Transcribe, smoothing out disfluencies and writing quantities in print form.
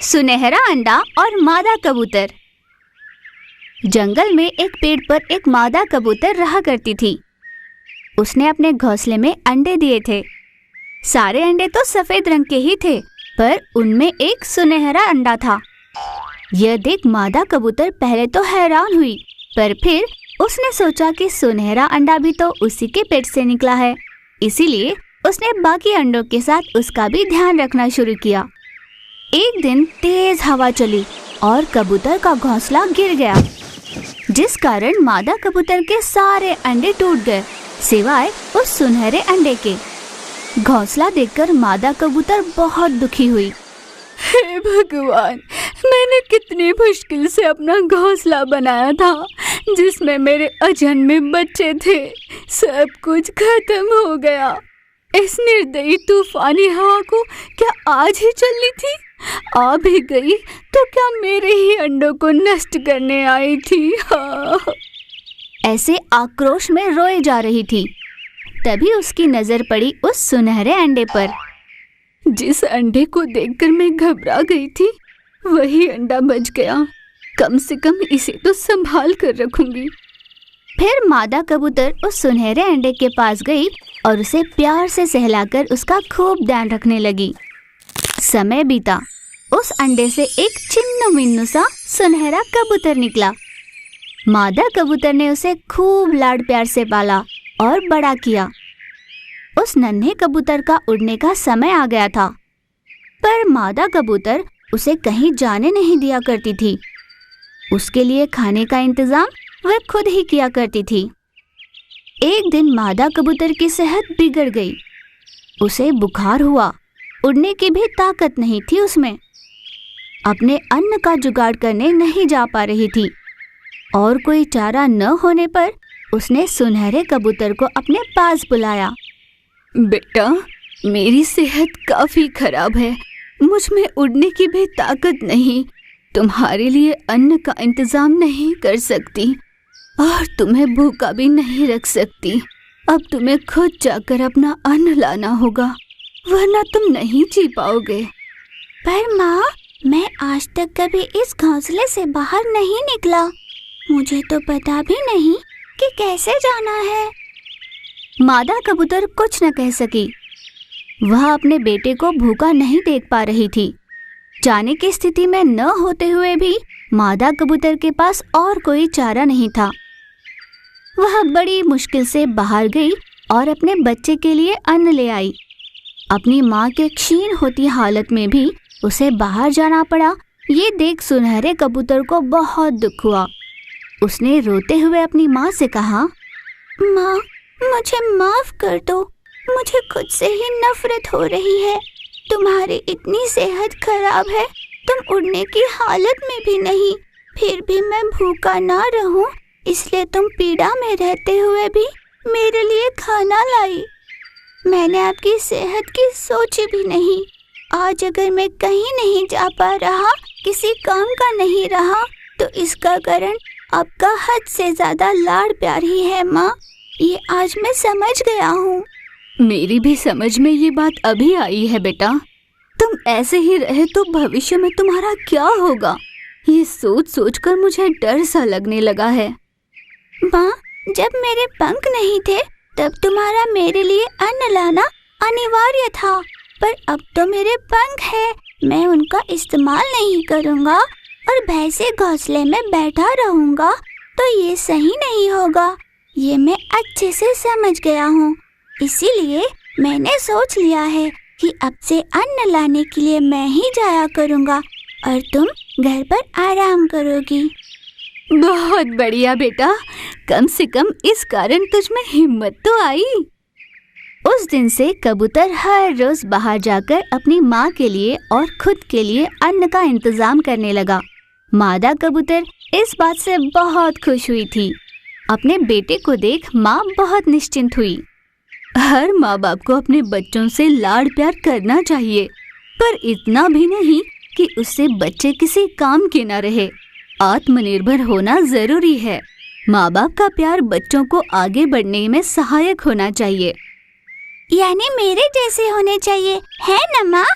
सुनहरा अंडा और मादा कबूतर। जंगल में एक पेड़ पर एक मादा कबूतर रहा करती थी। उसने अपने घोंसले में अंडे दिए थे। सारे अंडे तो सफेद रंग के ही थे, पर उनमें एक सुनहरा अंडा था। यह देख मादा कबूतर पहले तो हैरान हुई, पर फिर उसने सोचा कि सुनहरा अंडा भी तो उसी के पेट से निकला है, इसीलिए उसने बाकी अंडों के साथ उसका भी ध्यान रखना शुरू किया। एक दिन तेज हवा चली और कबूतर का घोंसला गिर गया, जिस कारण मादा कबूतर के सारे अंडे टूट गए, सिवाय उस सुनहरे अंडे के। घोंसला देखकर मादा कबूतर बहुत दुखी हुई। हे भगवान, मैंने कितनी मुश्किल से अपना घोंसला बनाया था, जिसमें मेरे अजन्मे बच्चे थे। सब कुछ खत्म हो गया। इस निर्दयी तूफानी हवा को क्या आज ही चलनी थी? आ भी गई तो क्या मेरे ही अंडों को नष्ट करने आई थी? ऐसे आक्रोश में रोए जा रही थी। तभी उसकी नजर पड़ी उस सुनहरे अंडे पर। जिस अंडे को देखकर मैं घबरा गई थी, वही अंडा बच गया। कम से कम इसे तो संभाल कर रखूंगी। फिर मादा कबूतर उस सुनहरे अंडे के पास गई और उसे प्यार से सहलाकर उसका खूब ध्यान रखने लगी। समय बीता। उस अंडे से एक चिन्नु मिन्नु सा सुनहरा कबूतर निकला। मादा कबूतर ने उसे खूब लाड प्यार से पाला और बड़ा किया। उस नन्हे कबूतर का उड़ने का समय आ गया था, पर मादा कबूतर उसे कहीं जाने नहीं दिया करती थी। उसके लिए खाने का इंतजाम वह खुद ही किया करती थी। एक दिन मादा कबूतर की सेहत बिगड़ गई। उसे बुखार हुआ। उड़ने की भी ताकत नहीं थी उसमें। अपने अन्न का जुगाड़ करने नहीं जा पा रही थी और कोई चारा न होने पर उसने सुनहरे कबूतर को अपने पास बुलाया। बेटा, मेरी सेहत काफी खराब है। मुझ में उड़ने की भी ताकत नहीं। तुम्हारे लिए अन्न का इंतजाम नहीं कर सकती और तुम्हें भूखा भी नहीं रख सकती। अब तुम्हें खुद जाकर अपना अन्न लाना होगा, वरना तुम नहीं जी पाओगे। पर माँ, मैं आज तक कभी इस घोंसले से बाहर नहीं निकला। मुझे तो पता भी नहीं कि कैसे जाना है। मादा कबूतर कुछ न कह सकी। वह अपने बेटे को भूखा नहीं देख पा रही थी। जाने की स्थिति में न होते हुए भी मादा कबूतर के पास और कोई चारा नहीं था। वह बड़ी मुश्किल से बाहर गई और अपने बच्चे के लिए अन्न ले आई। अपनी माँ के क्षीण होती हालत में भी उसे बाहर जाना पड़ा। ये देख सुनहरे कबूतर को बहुत दुख हुआ। उसने रोते हुए अपनी माँ से कहा, माँ, मुझे माफ कर दो। मुझे खुद से ही नफरत हो रही है। तुम्हारी इतनी सेहत खराब है, तुम उड़ने की हालत में भी नहीं, फिर भी मैं भूखा ना रहूं, इसलिए तुम पीड़ा में रहते हुए भी मेरे लिए खाना लाई। मैंने आपकी सेहत की सोची भी नहीं। आज अगर मैं कहीं नहीं जा पा रहा, किसी काम का नहीं रहा, तो इसका कारण आपका हद से ज्यादा लाड़ प्यार ही है माँ। ये आज मैं समझ गया हूँ। मेरी भी समझ में ये बात अभी आई है बेटा। तुम ऐसे ही रहे तो भविष्य में तुम्हारा क्या होगा, ये सोच सोचकर मुझे डर सा लगने लगा है। माँ, जब मेरे पंख नहीं थे तब तुम्हारा मेरे लिए अन्न लाना अनिवार्य था, पर अब तो मेरे पंख है, मैं उनका इस्तेमाल नहीं करूँगा और भय से घोंसले में बैठा रहूँगा, तो ये सही नहीं होगा। ये मैं अच्छे से समझ गया हूँ। इसीलिए मैंने सोच लिया है कि अब से अन्न लाने के लिए मैं ही जाया करूँगा और तुम घर पर आराम करोगी। बहुत बढ़िया बेटा, कम से कम इस कारण तुझ में हिम्मत तो आई। उस दिन से कबूतर हर रोज बाहर जाकर अपनी माँ के लिए और खुद के लिए अन्न का इंतजाम करने लगा। मादा कबूतर इस बात से बहुत खुश हुई थी। अपने बेटे को देख माँ बहुत निश्चिंत हुई। हर माँ बाप को अपने बच्चों से लाड़ प्यार करना चाहिए, पर इतना भी नहीं कि उससे बच्चे किसी काम के न रहे। आत्मनिर्भर होना जरूरी है। माँ बाप का प्यार बच्चों को आगे बढ़ने में सहायक होना चाहिए। यानी मेरे जैसे होने चाहिए, है ना माँ?